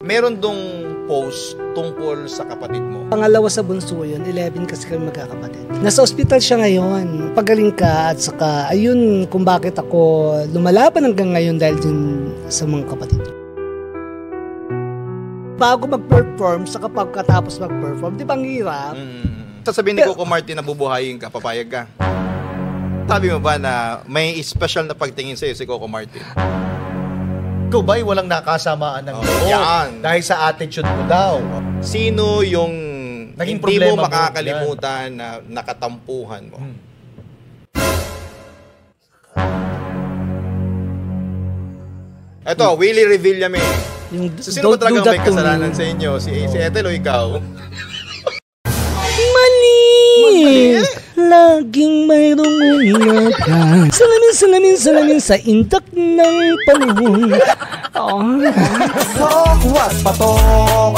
Meron dong post tungkol sa kapatid mo. Pangalawa sa bunso yun, 11 kasi kami magkakapatid. Nasa ospital siya ngayon. Pagaling ka at saka ayun kung bakit ako lumalaban hanggang ngayon dahil dun sa mga kapatid. Bago mag-perform, saka pagkatapos mag-perform, di ba ang hirap? Sasabihin ni Coco Martin na bubuhayin ka, papayag ka. Sabi mo ba na may special na pagtingin sa'yo si Coco Martin? Ikaw ba'y walang nakasamaan ng yan. dahil sa attitude mo daw? Sino yung naging hindi problema mo makakalimutan na nakatampuhan mo? Eto, Willie Revillame. So, sino ba talagang may kasalanan sa inyo? Si Ethel o ikaw? Mali! Laging mayroong umaga. Salamin sa intak ng panahon. Huwag patok